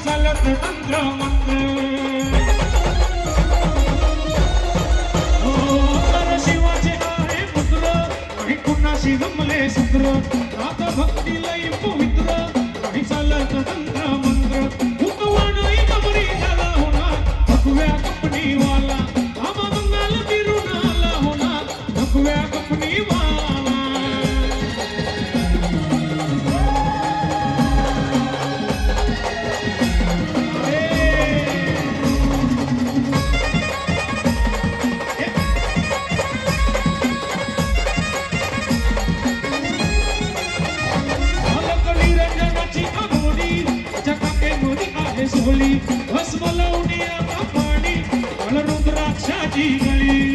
चालत तंत्र मंत्र शिवाचे आहे पुत्र आणि कुणाशी जमले सूत्र आता भक्ती लई पवित्र आणि चालत तंत्र मंत्र भूतवाणही कबरी झाला होणार भगव्या कंपनीवाला आम्हा बंगाल फिरून आला होणार भगव्या कंपनीवाला सोली भस्म लावणी आता पाणी रुद्राक्षाची गळी